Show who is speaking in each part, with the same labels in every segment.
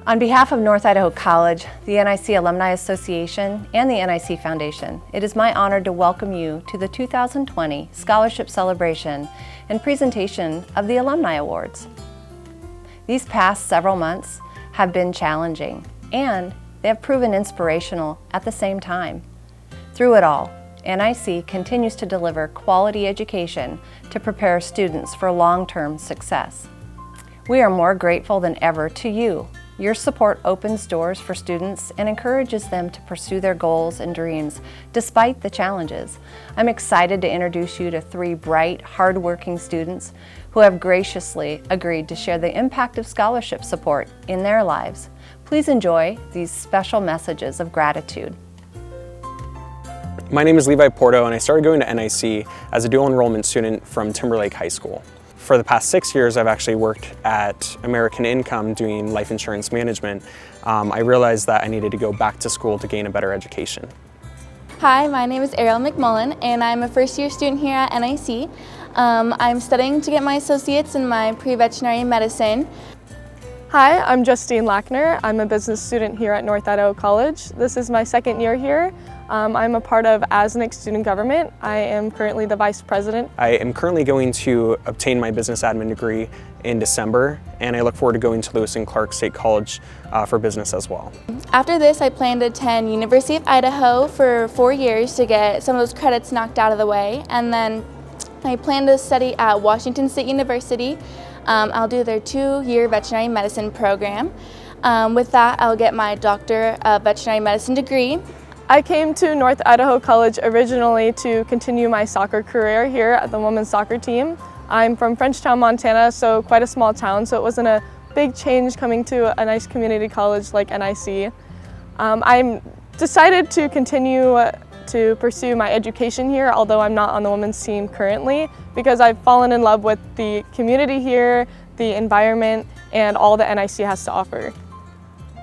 Speaker 1: On behalf of North Idaho College, the NIC Alumni Association, and the NIC Foundation, it is my honor to welcome you to the 2020 Scholarship Celebration and presentation of the Alumni Awards. These past several months have been challenging, and they have proven inspirational at the same time. Through it all, NIC continues to deliver quality education to prepare students for long-term success. We are more grateful than ever to you. Your support opens doors for students and encourages them to pursue their goals and dreams despite the challenges. I'm excited to introduce you to three bright, hard-working students who have graciously agreed to share the impact of scholarship support in their lives. Please enjoy these special messages of gratitude.
Speaker 2: My name is Levi Porto, and I started going to NIC as a dual enrollment student from Timberlake High School. For the past 6 years, I've actually worked at American Income doing life insurance management. I realized that I needed to go back to school to gain a better education.
Speaker 3: Hi, my name is Ariel McMullen, and I'm a first-year student here at NIC. I'm studying to get my associates in my pre-veterinary medicine.
Speaker 4: Hi, I'm Justine Lackner. I'm a business student here at North Idaho College. This is my second year here. I'm a part of ASNIC Student Government. I am currently the Vice President.
Speaker 2: I am currently going to obtain my business admin degree in December, and I look forward to going to Lewis and Clark State College for business as well.
Speaker 3: After this, I plan to attend University of Idaho for 4 years to get some of those credits knocked out of the way, and then I plan to study at Washington State University. I'll do their 2-year veterinary medicine program. With that, I'll get my Doctor of Veterinary Medicine degree.
Speaker 4: I came to North Idaho College originally to continue my soccer career here at the women's soccer team. I'm from Frenchtown, Montana, so quite a small town, so it wasn't a big change coming to a nice community college like NIC. I'm decided to continue to pursue my education here, although I'm not on the women's team currently, because I've fallen in love with the community here, the environment, and all that NIC has to offer.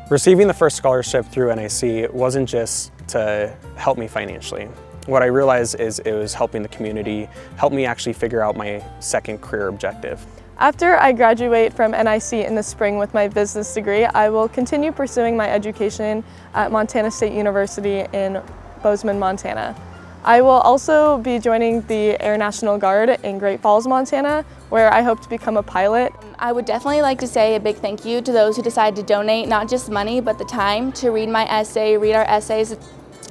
Speaker 2: Receiving the first scholarship through NIC wasn't just to help me financially. What I realized is it was helping the community, help me actually figure out my second career objective.
Speaker 4: After I graduate from NIC in the spring with my business degree, I will continue pursuing my education at Montana State University in Bozeman, Montana. I will also be joining the Air National Guard in Great Falls, Montana, where I hope to become a pilot.
Speaker 3: I would definitely like to say a big thank you to those who decided to donate not just money, but the time to read my essay, read our essays,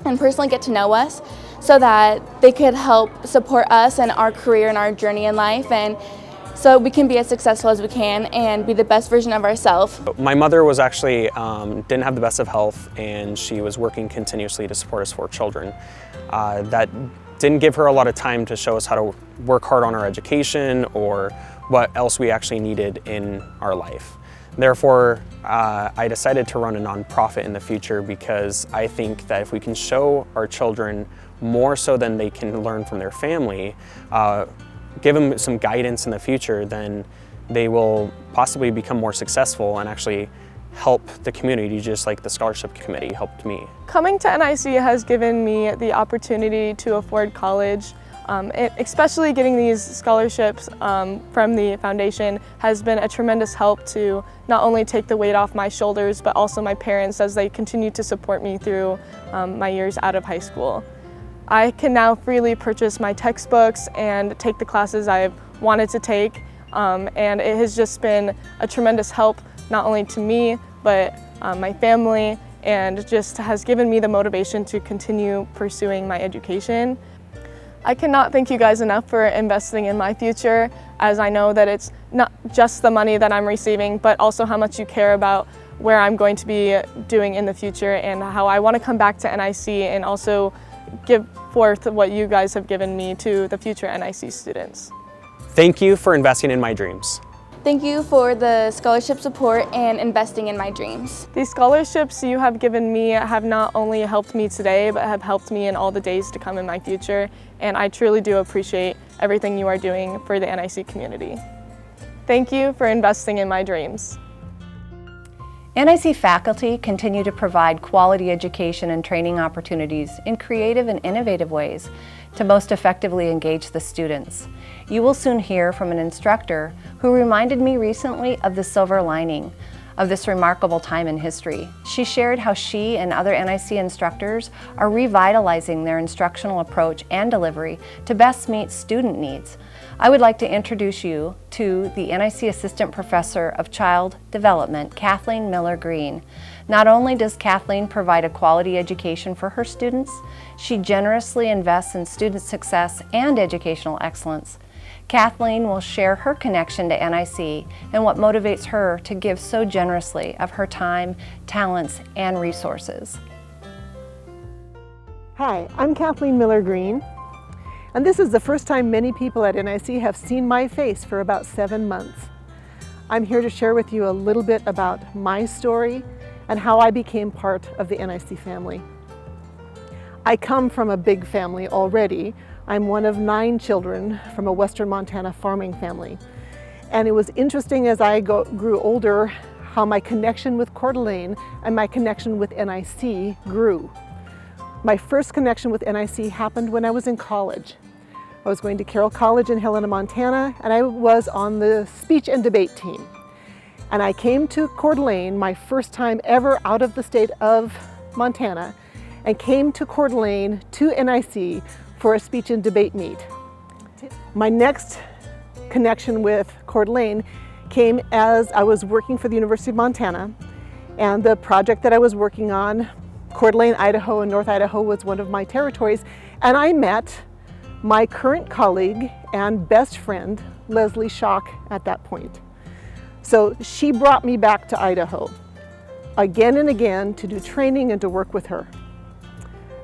Speaker 3: and personally get to know us so that they could help support us and our career and our journey in life, and so we can be as successful as we can and be the best version of ourselves.
Speaker 2: My mother was actually, didn't have the best of health, and she was working continuously to support us 4 children. That didn't give her a lot of time to show us how to work hard on our education or what else we actually needed in our life. Therefore, I decided to run a nonprofit in the future because I think that if we can show our children more so than they can learn from their family, give them some guidance in the future, then they will possibly become more successful and actually help the community just like the scholarship committee helped me.
Speaker 4: Coming to NIC has given me the opportunity to afford college. Especially getting these scholarships from the foundation has been a tremendous help to not only take the weight off my shoulders, but also my parents as they continue to support me through my years out of high school. I can now freely purchase my textbooks and take the classes I've wanted to take, and it has just been a tremendous help not only to me, but my family, and just has given me the motivation to continue pursuing my education. I cannot thank you guys enough for investing in my future, as I know that it's not just the money that I'm receiving, but also how much you care about where I'm going to be doing in the future and how I want to come back to NIC and also give forth what you guys have given me to the future NIC students.
Speaker 2: Thank you for investing in my dreams.
Speaker 3: Thank you for the scholarship support and investing in my dreams.
Speaker 4: These scholarships you have given me have not only helped me today, but have helped me in all the days to come in my future, and I truly do appreciate everything you are doing for the NIC community. Thank you for investing in my dreams.
Speaker 1: NIC faculty continue to provide quality education and training opportunities in creative and innovative ways to most effectively engage the students. You will soon hear from an instructor who reminded me recently of the silver lining, of this remarkable time in history. She shared how she and other NIC instructors are revitalizing their instructional approach and delivery to best meet student needs. I would like to introduce you to the NIC Assistant Professor of Child Development, Kathleen Miller Green. Not only does Kathleen provide a quality education for her students, she generously invests in student success and educational excellence. Kathleen will share her connection to NIC and what motivates her to give so generously of her time, talents, and resources.
Speaker 5: Hi, I'm Kathleen Miller Green, and this is the first time many people at NIC have seen my face for about 7 months. I'm here to share with you a little bit about my story and how I became part of the NIC family. I come from a big family already. I'm one of 9 children from a Western Montana farming family. And it was interesting as I grew older how my connection with Coeur d'Alene and my connection with NIC grew. My first connection with NIC happened when I was in college. I was going to Carroll College in Helena, Montana, and I was on the speech and debate team. And I came to Coeur d'Alene, my first time ever out of the state of Montana, and came to Coeur d'Alene to NIC for a speech and debate meet. My next connection with Coeur d'Alene came as I was working for the University of Montana, and the project that I was working on, Coeur d'Alene, Idaho, and North Idaho was one of my territories, and I met my current colleague and best friend, Leslie Schock, at that point. So she brought me back to Idaho again and again to do training and to work with her.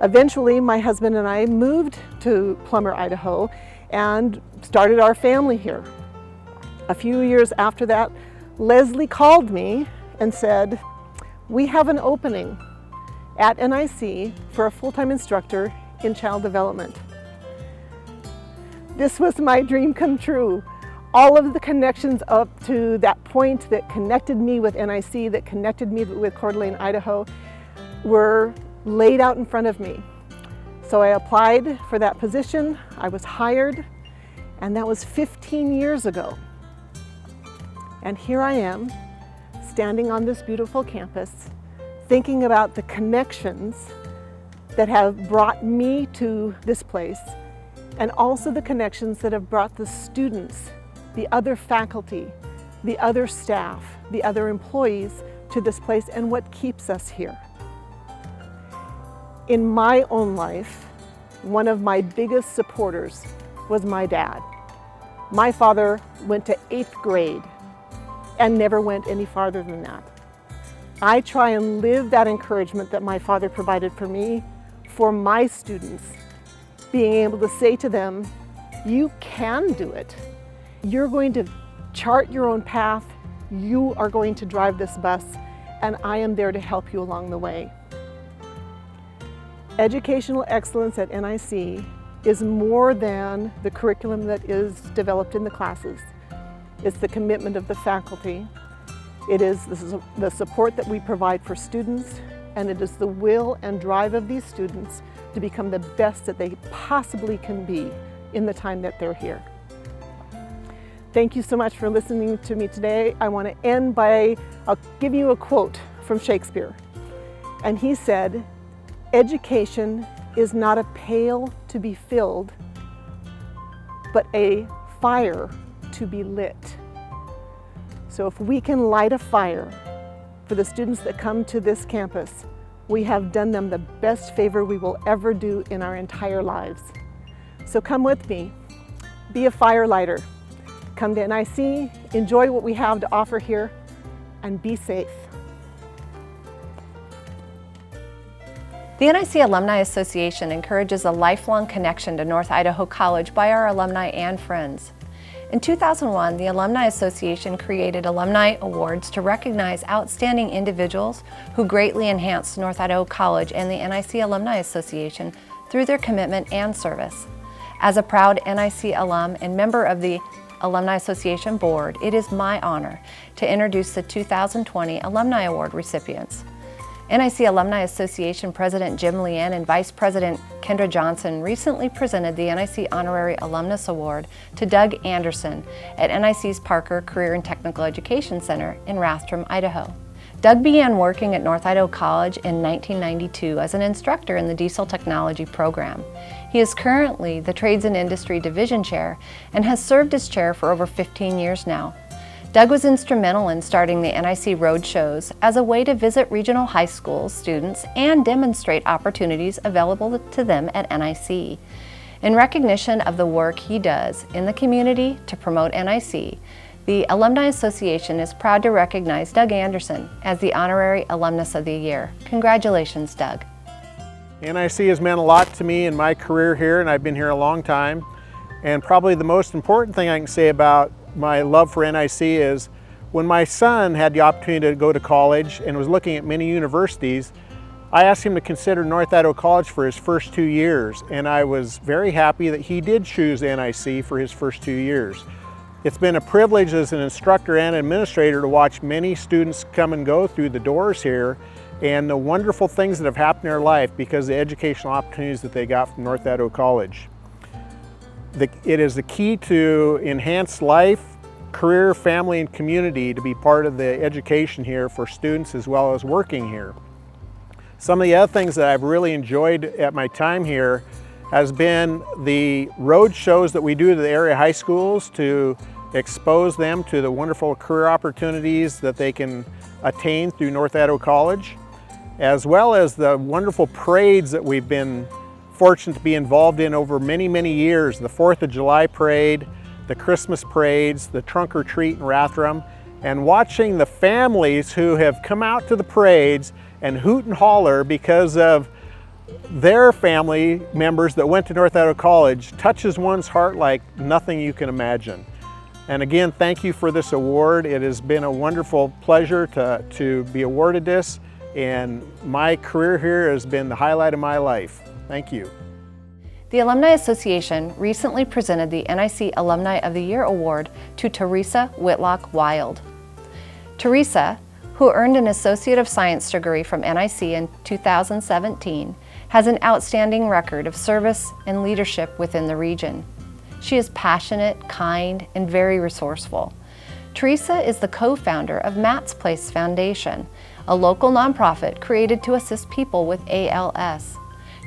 Speaker 5: Eventually, my husband and I moved to Plummer, Idaho, and started our family here. A few years after that, Leslie called me and said, "We have an opening at NIC for a full-time instructor in child development." This was my dream come true. All of the connections up to that point that connected me with NIC, that connected me with Coeur d'Alene, Idaho, were laid out in front of me. So I applied for that position, I was hired, and that was 15 years ago. And here I am, standing on this beautiful campus, thinking about the connections that have brought me to this place, and also the connections that have brought the students, the other faculty, the other staff, the other employees to this place, and what keeps us here. In my own life, one of my biggest supporters was my dad. My father went to 8th grade and never went any farther than that. I try and live that encouragement that my father provided for me, for my students, being able to say to them, you can do it. You're going to chart your own path, you are going to drive this bus, and I am there to help you along the way. Educational excellence at NIC is more than the curriculum that is developed in the classes. It's the commitment of the faculty. It is the support that we provide for students, and it is the will and drive of these students to become the best that they possibly can be in the time that they're here. Thank you so much for listening to me today. I want to end by, I'll give you a quote from Shakespeare. And he said, "Education is not a pail to be filled, but a fire to be lit." So if we can light a fire for the students that come to this campus, we have done them the best favor we will ever do in our entire lives. So come with me, be a fire lighter. Come to NIC, enjoy what we have to offer here, and be safe.
Speaker 1: The NIC Alumni Association encourages a lifelong connection to North Idaho College by our alumni and friends. In 2001, the Alumni Association created Alumni Awards to recognize outstanding individuals who greatly enhanced North Idaho College and the NIC Alumni Association through their commitment and service. As a proud NIC alum and member of the Alumni Association Board, it is my honor to introduce the 2020 Alumni Award recipients. NIC Alumni Association President Jim Leanne and Vice President Kendra Johnson recently presented the NIC Honorary Alumnus Award to Doug Anderson at NIC's Parker Career and Technical Education Center in Rathdrum, Idaho. Doug began working at North Idaho College in 1992 as an instructor in the Diesel Technology program. He is currently the Trades and Industry Division Chair and has served as chair for over 15 years now. Doug was instrumental in starting the NIC Roadshows as a way to visit regional high school students and demonstrate opportunities available to them at NIC. In recognition of the work he does in the community to promote NIC, the Alumni Association is proud to recognize Doug Anderson as the Honorary Alumnus of the Year. Congratulations, Doug.
Speaker 6: NIC has meant a lot to me in my career here, and I've been here a long time. And probably the most important thing I can say about my love for NIC is when my son had the opportunity to go to college and was looking at many universities, I asked him to consider North Idaho College for his first 2 years, and I was very happy that he did choose NIC for his first 2 years. It's been a privilege as an instructor and administrator to watch many students come and go through the doors here and the wonderful things that have happened in their life because of the educational opportunities that they got from North Idaho College. It is the key to enhanced life, career, family, and community to be part of the education here for students as well as working here. Some of the other things that I've really enjoyed at my time here has been the road shows that we do to the area high schools to expose them to the wonderful career opportunities that they can attain through North Idaho College, as well as the wonderful parades that we've been fortunate to be involved in over many, many years. The 4th of July parade, the Christmas parades, the trunk or treat in Rathdrum, and watching the families who have come out to the parades and hoot and holler because of their family members that went to North Idaho College touches one's heart like nothing you can imagine. And again, thank you for this award. It has been a wonderful pleasure to be awarded this, and my career here has been the highlight of my life. Thank you.
Speaker 1: The Alumni Association recently presented the NIC Alumni of the Year Award to Teresa Whitlock Wild. Teresa, who earned an Associate of Science degree from NIC in 2017, has an outstanding record of service and leadership within the region. She is passionate, kind, and very resourceful. Teresa is the co-founder of Matt's Place Foundation, a local nonprofit created to assist people with ALS.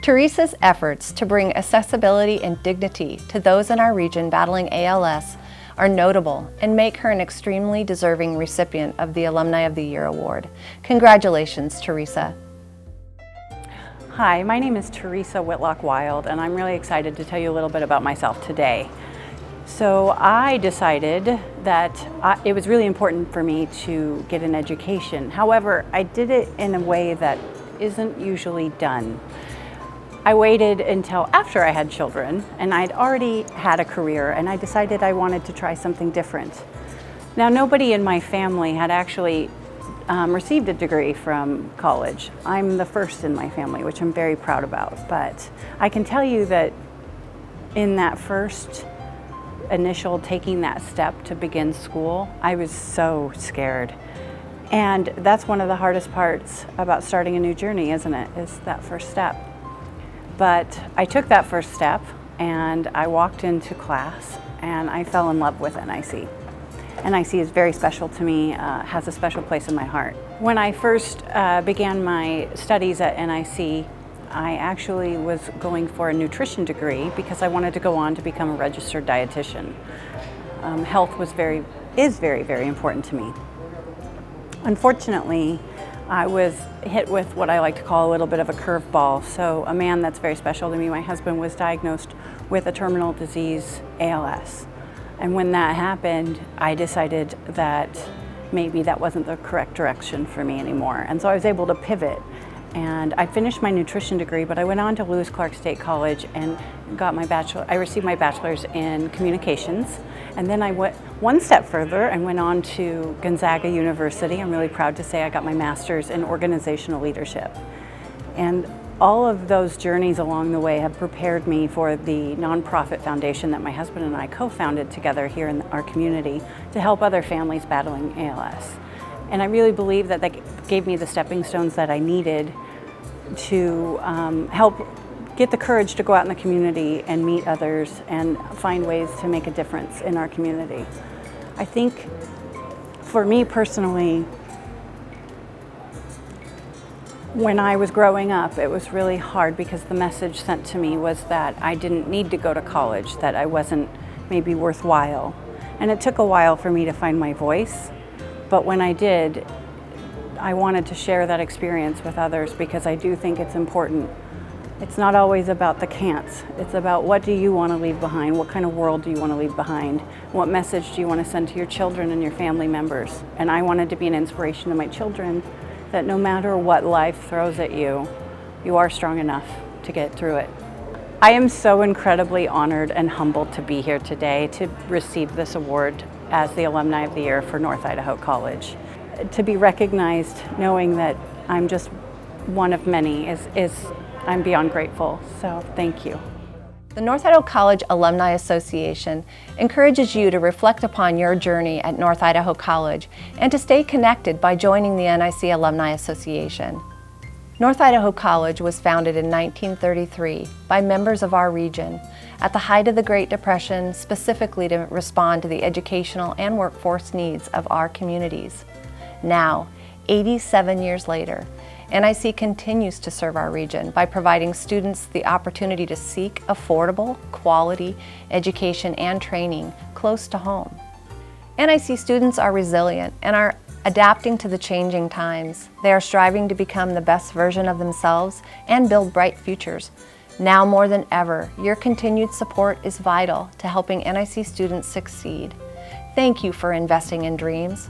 Speaker 1: Teresa's efforts to bring accessibility and dignity to those in our region battling ALS are notable and make her an extremely deserving recipient of the Alumni of the Year Award. Congratulations, Teresa.
Speaker 7: Hi, my name is Teresa Whitlock Wild, and I'm really excited to tell you a little bit about myself today. So I decided that it was really important for me to get an education. However, I did it in a way that isn't usually done. I waited until after I had children, and I'd already had a career, and I decided I wanted to try something different. Now, nobody in my family had actually received a degree from college. I'm the first in my family, which I'm very proud about, but I can tell you that in that first initial taking that step to begin school, I was so scared. And that's one of the hardest parts about starting a new journey, isn't it? Is that first step. But I took that first step and I walked into class and I fell in love with NIC. NIC is very special to me, has a special place in my heart. When I first began my studies at NIC, I actually was going for a nutrition degree because I wanted to go on to become a registered dietitian. Health is very, very important to me. Unfortunately, I was hit with what I like to call a little bit of a curveball. So a man that's very special to me, my husband, was diagnosed with a terminal disease, ALS. And when that happened, I decided that maybe that wasn't the correct direction for me anymore. And so I was able to pivot. And I finished my nutrition degree, but I went on to Lewis Clark State College and got my I received my bachelor's in communications. And then I went one step further and went on to Gonzaga University. I'm really proud to say I got my master's in organizational leadership. And all of those journeys along the way have prepared me for the nonprofit foundation that my husband and I co-founded together here in our community to help other families battling ALS. And I really believe that that gave me the stepping stones that I needed to help get the courage to go out in the community and meet others and find ways to make a difference in our community. I think for me personally, When I was growing up, it was really hard because the message sent to me was that I didn't need to go to college, that I wasn't maybe worthwhile. And it took a while for me to find my voice, but when I did, I wanted to share that experience with others because I do think it's important. It's not always about the can'ts. It's about what do you want to leave behind? What kind of world do you want to leave behind? What message do you want to send to your children and your family members? And I wanted to be an inspiration to my children that no matter what life throws at you, you are strong enough to get through it. I am so incredibly honored and humbled to be here today to receive this award as the Alumni of the Year for North Idaho College. To be recognized knowing that I'm just one of many I'm beyond grateful, so thank you.
Speaker 1: The North Idaho College Alumni Association encourages you to reflect upon your journey at North Idaho College and to stay connected by joining the NIC Alumni Association. North Idaho College was founded in 1933 by members of our region at the height of the Great Depression, specifically to respond to the educational and workforce needs of our communities. Now, 87 years later, NIC continues to serve our region by providing students the opportunity to seek affordable, quality education and training close to home. NIC students are resilient and are adapting to the changing times. They are striving to become the best version of themselves and build bright futures. Now more than ever, your continued support is vital to helping NIC students succeed. Thank you for investing in dreams,